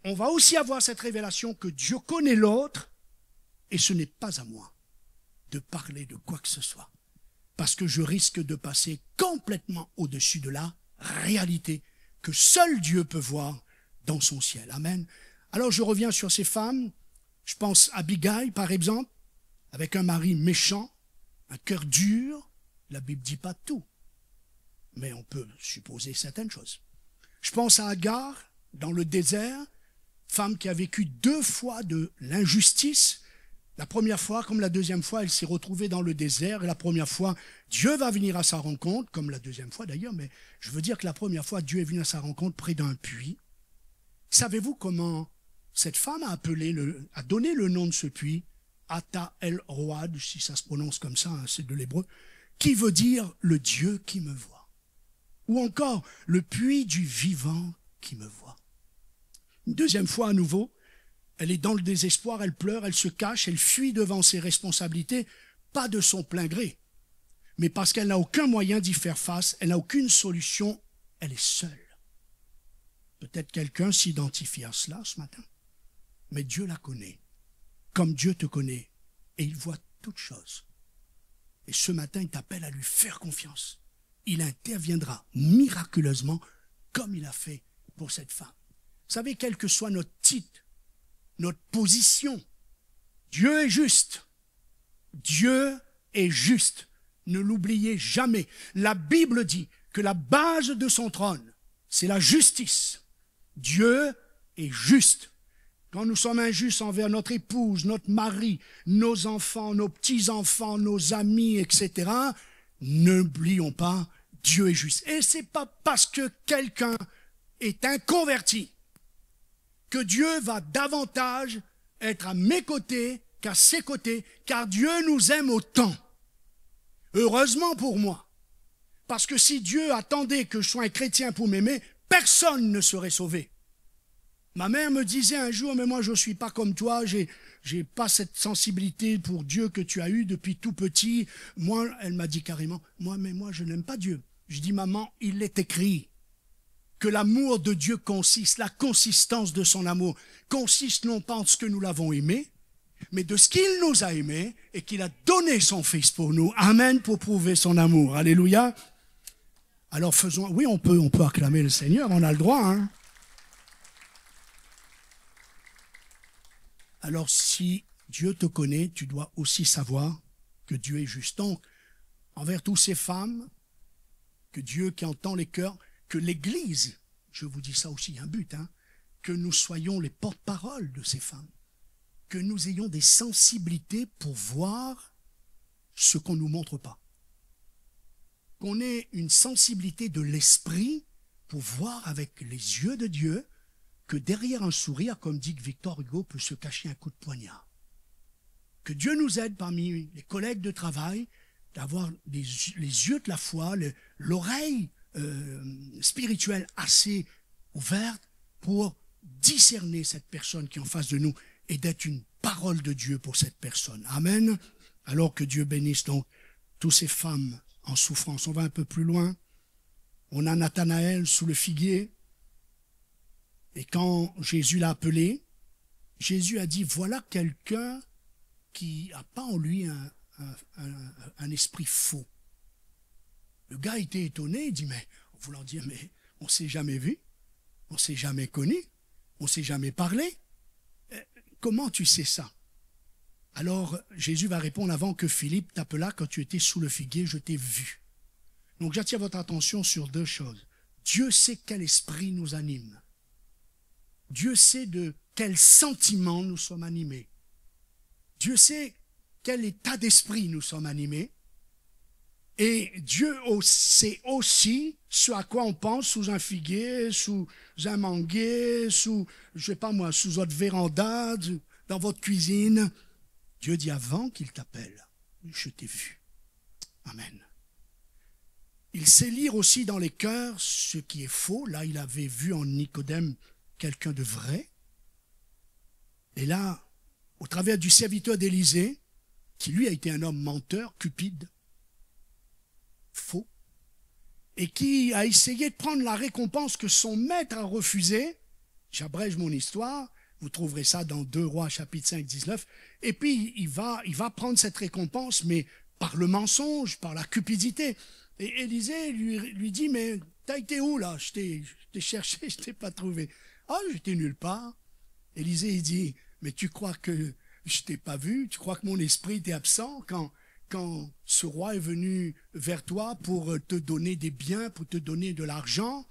on va aussi avoir cette révélation que Dieu connaît l'autre, et ce n'est pas à moi de parler de quoi que ce soit, parce que je risque de passer complètement au-dessus de la réalité que seul Dieu peut voir dans son ciel. Amen. Alors je reviens sur ces femmes. Je pense à Abigail, par exemple, avec un mari méchant, un cœur dur. La Bible ne dit pas tout, mais on peut supposer certaines choses. Je pense à Agar, dans le désert, femme qui a vécu 2 fois de l'injustice. La première fois, comme la deuxième fois, elle s'est retrouvée dans le désert. Et la première fois, Dieu va venir à sa rencontre, comme la deuxième fois d'ailleurs, mais je veux dire que la première fois, Dieu est venu à sa rencontre près d'un puits. Savez-vous comment cette femme a donné le nom de ce puits, Ata El Road, si ça se prononce comme ça, hein, c'est de l'hébreu, qui veut dire le Dieu qui me voit. Ou encore le puits du vivant qui me voit. Une deuxième fois à nouveau, elle est dans le désespoir, elle pleure, elle se cache, elle fuit devant ses responsabilités, pas de son plein gré, mais parce qu'elle n'a aucun moyen d'y faire face, elle n'a aucune solution, elle est seule. Peut-être quelqu'un s'identifie à cela ce matin, mais Dieu la connaît, comme Dieu te connaît, et il voit toutes choses. Et ce matin, il t'appelle à lui faire confiance. Il interviendra miraculeusement comme il a fait pour cette femme. Vous savez, quel que soit notre titre, notre position, Dieu est juste. Dieu est juste. Ne l'oubliez jamais. La Bible dit que la base de son trône, c'est la justice. Dieu est juste. Quand nous sommes injustes envers notre épouse, notre mari, nos enfants, nos petits-enfants, nos amis, etc., n'oublions pas, Dieu est juste. Et c'est pas parce que quelqu'un est inconverti que Dieu va davantage être à mes côtés qu'à ses côtés, car Dieu nous aime autant. Heureusement pour moi. Parce que si Dieu attendait que je sois un chrétien pour m'aimer, personne ne serait sauvé. Ma mère me disait un jour, mais moi je ne suis pas comme toi, j'ai pas cette sensibilité pour Dieu que tu as eue depuis tout petit. Moi, elle m'a dit carrément, moi je n'aime pas Dieu. Je dis, maman, il est écrit que l'amour de Dieu consiste, la consistance de son amour, consiste non pas en ce que nous l'avons aimé, mais de ce qu'il nous a aimés et qu'il a donné son Fils pour nous. Amen, pour prouver son amour. Alléluia. Alors faisons, oui, on peut acclamer le Seigneur, on a le droit, hein. Alors si Dieu te connaît, tu dois aussi savoir que Dieu est juste. Donc, envers toutes ces femmes, que Dieu qui entend les cœurs, que l'Église, je vous dis ça aussi, un but, hein, que nous soyons les porte-paroles de ces femmes, que nous ayons des sensibilités pour voir ce qu'on ne nous montre pas. Qu'on ait une sensibilité de l'esprit pour voir avec les yeux de Dieu que derrière un sourire, comme dit Victor Hugo, peut se cacher un coup de poignard. Que Dieu nous aide parmi les collègues de travail d'avoir les yeux de la foi, l'oreille spirituelle assez ouverte pour discerner cette personne qui est en face de nous et d'être une parole de Dieu pour cette personne. Amen. Alors que Dieu bénisse donc toutes ces femmes en souffrance. On va un peu plus loin. On a Nathanaël sous le figuier. Et quand Jésus l'a appelé, Jésus a dit, voilà quelqu'un qui n'a pas en lui un esprit faux. Le gars était étonné, il dit, mais, en voulant dire, mais on ne s'est jamais vu, on ne s'est jamais connu, on ne s'est jamais parlé. Comment tu sais ça? Alors Jésus va répondre, avant que Philippe t'appela, quand tu étais sous le figuier, je t'ai vu. Donc j'attire votre attention sur deux choses. Dieu sait quel esprit nous anime. Dieu sait de quel sentiment nous sommes animés. Dieu sait quel état d'esprit nous sommes animés. Et Dieu sait aussi ce à quoi on pense sous un figuier, sous un manguier, sous, je sais pas moi, sous votre véranda, dans votre cuisine. Dieu dit avant qu'il t'appelle, je t'ai vu. Amen. Il sait lire aussi dans les cœurs ce qui est faux. Là, il avait vu en Nicodème quelqu'un de vrai. Et là, au travers du serviteur d'Élisée, qui lui a été un homme menteur, cupide, faux, et qui a essayé de prendre la récompense que son maître a refusée. J'abrège mon histoire, vous trouverez ça dans 2 Rois chapitre 5, 19. Et puis il va prendre cette récompense, mais par le mensonge, par la cupidité. Et Élisée lui dit, mais t'as été où là? Je t'ai cherché, je t'ai pas trouvé. Ah, j'étais nulle part. Élisée il dit, mais tu crois que je t'ai pas vu? Tu crois que mon esprit était absent quand ce roi est venu vers toi pour te donner des biens, pour te donner de l'argent?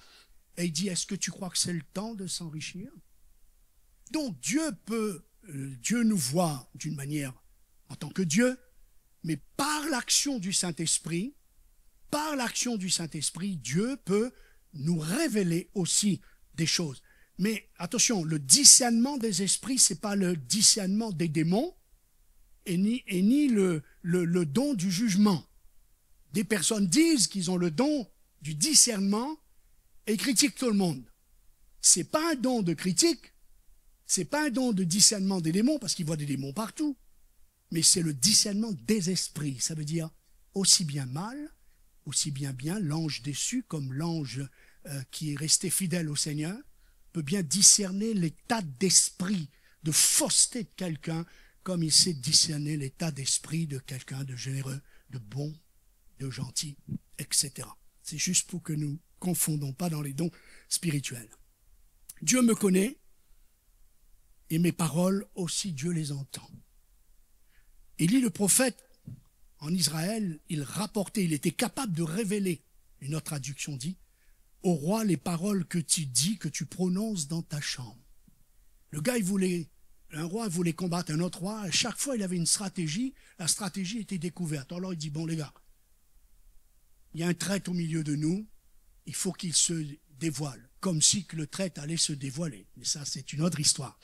Et il dit, est-ce que tu crois que c'est le temps de s'enrichir? Donc Dieu nous voit d'une manière en tant que Dieu, mais par l'action du Saint-Esprit, Dieu peut nous révéler aussi des choses. Mais attention, le discernement des esprits, ce n'est pas le discernement des démons et ni le don du jugement. Des personnes disent qu'ils ont le don du discernement et critiquent tout le monde. Ce n'est pas un don de critique, ce n'est pas un don de discernement des démons, parce qu'ils voient des démons partout, mais c'est le discernement des esprits. Ça veut dire aussi bien mal, aussi bien l'ange déçu comme l'ange qui est resté fidèle au Seigneur, peut bien discerner l'état d'esprit, de fausseté de quelqu'un, comme il sait discerner l'état d'esprit de quelqu'un de généreux, de bon, de gentil, etc. C'est juste pour que nous ne confondons pas dans les dons spirituels. Dieu me connaît et mes paroles aussi, Dieu les entend. Élie le prophète, en Israël, il rapportait, il était capable de révéler, une autre traduction dit, au roi les paroles que tu dis, que tu prononces dans ta chambre. Le gars, un roi voulait combattre un autre roi, et chaque fois il avait une stratégie, la stratégie était découverte. Alors il dit, bon les gars, il y a un traître au milieu de nous, il faut qu'il se dévoile, comme si que le traître allait se dévoiler. Mais ça, c'est une autre histoire.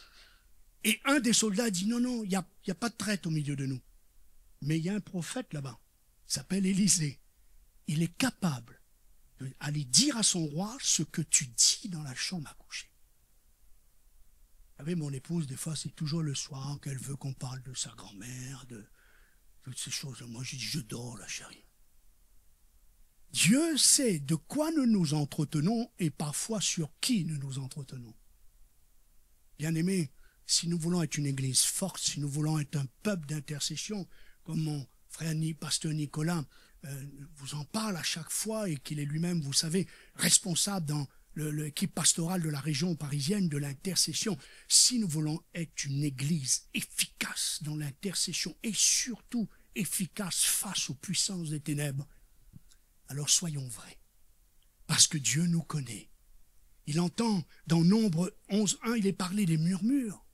Et un des soldats dit, non, il n'y a pas de traître au milieu de nous. Mais il y a un prophète là-bas, il s'appelle Élisée. Il est capable d'aller dire à son roi ce que tu dis dans la chambre à coucher. Vous savez, mon épouse, des fois, c'est toujours le soir qu'elle veut qu'on parle de sa grand-mère, de toutes ces choses. Moi, je dis, je dors, la chérie. Dieu sait de quoi nous nous entretenons et parfois sur qui nous nous entretenons. Bien-aimés, si nous voulons être une église forte, si nous voulons être un peuple d'intercession, comme mon frère pasteur Nicolas vous en parle à chaque fois et qu'il est lui-même, vous savez, responsable dans l'équipe pastorale de la région parisienne de l'intercession. Si nous voulons être une église efficace dans l'intercession et surtout efficace face aux puissances des ténèbres, alors soyons vrais. Parce que Dieu nous connaît. Il entend dans Nombre 11.1, il est parlé des murmures.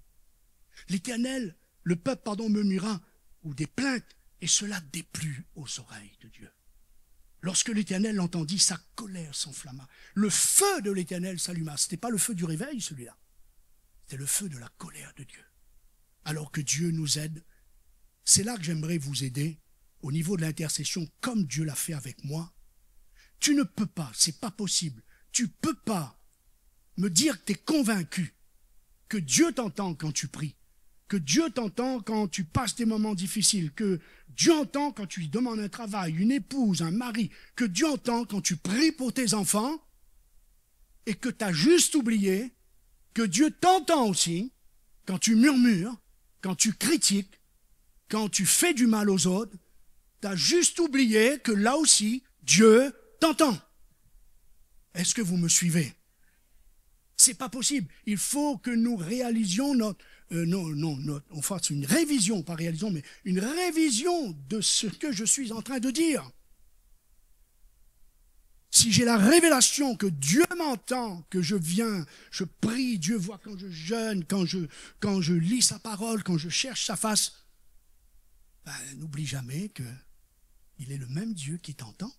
L'Éternel, le peuple, murmura, ou des plaintes, et cela déplut aux oreilles de Dieu. Lorsque l'Éternel l'entendit, sa colère s'enflamma. Le feu de l'Éternel s'alluma. Ce n'était pas le feu du réveil, celui-là. C'était le feu de la colère de Dieu. Alors que Dieu nous aide, c'est là que j'aimerais vous aider, au niveau de l'intercession, comme Dieu l'a fait avec moi. Tu ne peux pas, c'est pas possible, tu peux pas me dire que tu es convaincu que Dieu t'entend quand tu pries, que Dieu t'entend quand tu passes des moments difficiles, que Dieu entend quand tu lui demandes un travail, une épouse, un mari, que Dieu entend quand tu pries pour tes enfants, et que tu as juste oublié que Dieu t'entend aussi quand tu murmures, quand tu critiques, quand tu fais du mal aux autres. Tu as juste oublié que là aussi, Dieu t'entend. Est-ce que vous me suivez? C'est pas possible. Il faut que nous réalisions on fasse une révision, pas réalisons, mais une révision de ce que je suis en train de dire. Si j'ai la révélation que Dieu m'entend, que je viens, je prie, Dieu voit quand je jeûne, quand je lis sa parole, quand je cherche sa face, n'oublie jamais qu'il est le même Dieu qui t'entend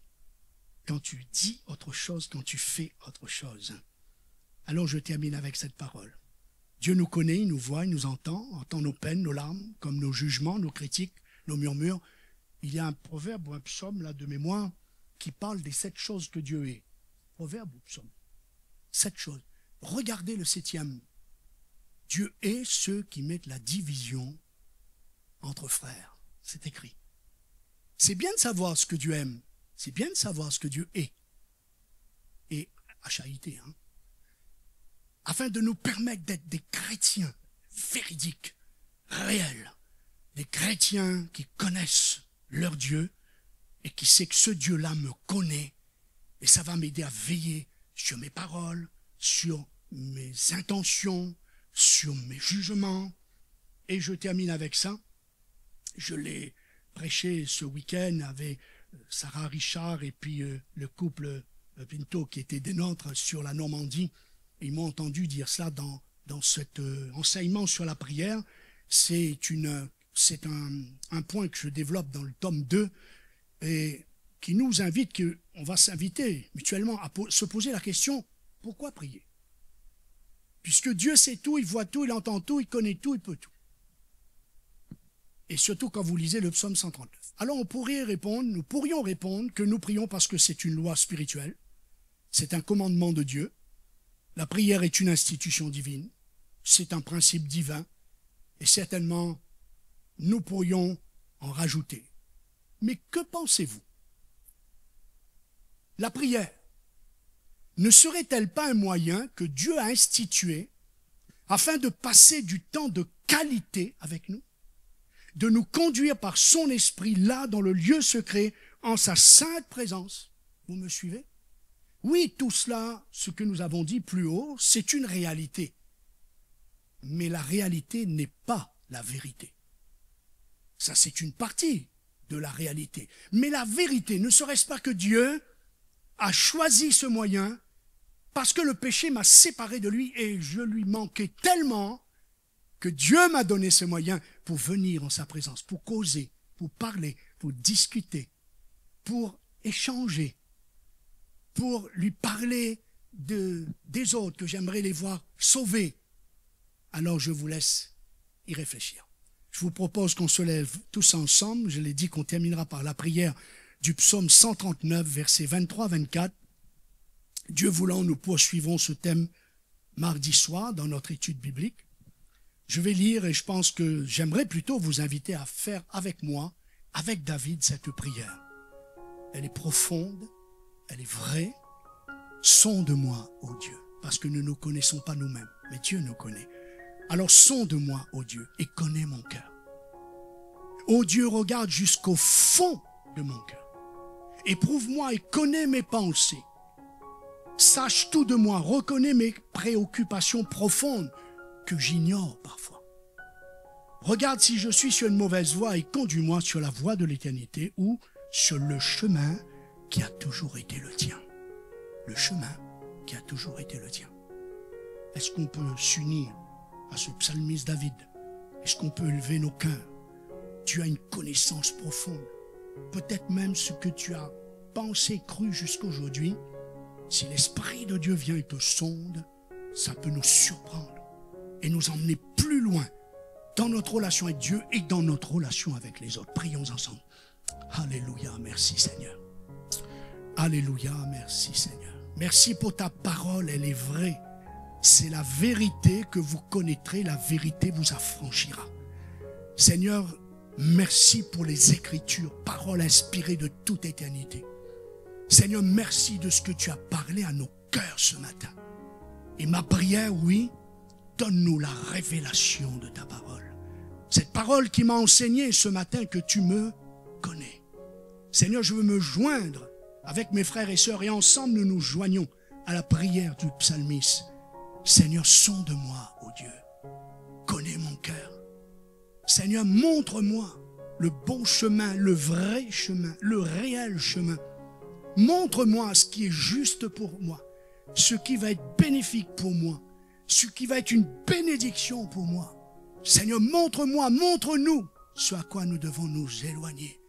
quand tu dis autre chose, quand tu fais autre chose. Alors je termine avec cette parole. Dieu nous connaît, il nous voit, il nous entend nos peines, nos larmes, comme nos jugements, nos critiques, nos murmures. Il y a un proverbe ou un psaume là de mémoire qui parle des 7 choses que Dieu est. Proverbe ou psaume? 7 choses. Regardez le 7e. Dieu est ceux qui mettent la division entre frères. C'est écrit. C'est bien de savoir ce que Dieu aime. C'est bien de savoir ce que Dieu est. Et H-A-I-T, afin de nous permettre d'être des chrétiens véridiques, réels, des chrétiens qui connaissent leur Dieu et qui savent que ce Dieu-là me connaît et ça va m'aider à veiller sur mes paroles, sur mes intentions, sur mes jugements. Et je termine avec ça. Je l'ai prêché ce week-end avec Sarah Richard et puis le couple Pinto qui était des nôtres sur la Normandie. Ils m'ont entendu dire cela dans cet enseignement sur la prière. C'est un point que je développe dans le tome 2 et qui nous invite, on va s'inviter mutuellement à se poser la question, pourquoi prier? Puisque Dieu sait tout, il voit tout, il entend tout, il connaît tout, il peut tout. Et surtout quand vous lisez le psaume 139. Alors nous pourrions répondre que nous prions parce que c'est une loi spirituelle, c'est un commandement de Dieu. La prière est une institution divine, c'est un principe divin, et certainement, nous pourrions en rajouter. Mais que pensez-vous? La prière ne serait-elle pas un moyen que Dieu a institué afin de passer du temps de qualité avec nous de nous conduire par son esprit là dans le lieu secret, en sa sainte présence. Vous me suivez? Oui, tout cela, ce que nous avons dit plus haut, c'est une réalité. Mais la réalité n'est pas la vérité. Ça, c'est une partie de la réalité. Mais la vérité, ne serait-ce pas que Dieu a choisi ce moyen parce que le péché m'a séparé de lui et je lui manquais tellement que Dieu m'a donné ce moyen pour venir en sa présence, pour causer, pour parler, pour discuter, pour échanger, pour lui parler des autres que j'aimerais les voir sauvés. Alors je vous laisse y réfléchir. Je vous propose qu'on se lève tous ensemble. Je l'ai dit qu'on terminera par la prière du psaume 139, versets 23-24. Dieu voulant, nous poursuivons ce thème mardi soir dans notre étude biblique. Je vais lire et je pense que j'aimerais plutôt vous inviter à faire avec moi, avec David, cette prière. Elle est profonde, elle est vraie. Sonde-moi, ô Dieu, parce que nous ne nous connaissons pas nous-mêmes, mais Dieu nous connaît. Alors sonde-moi, ô Dieu, et connais mon cœur. Ô Dieu, regarde jusqu'au fond de mon cœur. Éprouve-moi et connais mes pensées. Sache tout de moi, reconnais mes préoccupations profondes que j'ignore parfois. Regarde si je suis sur une mauvaise voie et conduis-moi sur la voie de l'éternité ou sur le chemin qui a toujours été le tien. Le chemin qui a toujours été le tien. Est-ce qu'on peut s'unir à ce psalmiste David? Est-ce qu'on peut élever nos cœurs? Tu as une connaissance profonde. Peut-être même ce que tu as pensé, cru jusqu'aujourd'hui. Si l'Esprit de Dieu vient et te sonde, ça peut nous surprendre et nous emmener plus loin dans notre relation avec Dieu et dans notre relation avec les autres. Prions ensemble. Alléluia, merci Seigneur. Alléluia, merci Seigneur. Merci pour ta parole, elle est vraie. C'est la vérité que vous connaîtrez, la vérité vous affranchira. Seigneur, merci pour les Écritures, paroles inspirées de toute éternité. Seigneur, merci de ce que tu as parlé à nos cœurs ce matin. Et ma prière, oui, donne-nous la révélation de ta parole. Cette parole qui m'a enseigné ce matin que tu me connais. Seigneur, je veux me joindre avec mes frères et sœurs et ensemble nous nous joignons à la prière du psalmiste. Seigneur, sonde-moi, ô Dieu. Connais mon cœur. Seigneur, montre-moi le bon chemin, le vrai chemin, le réel chemin. Montre-moi ce qui est juste pour moi, ce qui va être bénéfique pour moi, ce qui va être une bénédiction pour moi. Seigneur, montre-moi, montre-nous ce à quoi nous devons nous éloigner.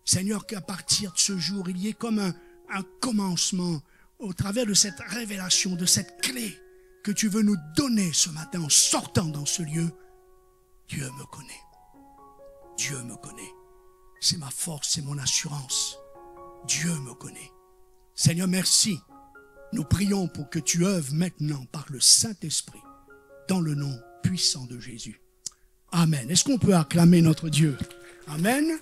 Seigneur, qu'à partir de ce jour, il y ait comme un commencement au travers de cette révélation, de cette clé que tu veux nous donner ce matin en sortant dans ce lieu. Dieu me connaît. Dieu me connaît. C'est ma force, c'est mon assurance. Dieu me connaît. Seigneur, merci. Nous prions pour que tu œuvres maintenant par le Saint-Esprit dans le nom puissant de Jésus. Amen. Est-ce qu'on peut acclamer notre Dieu? Amen.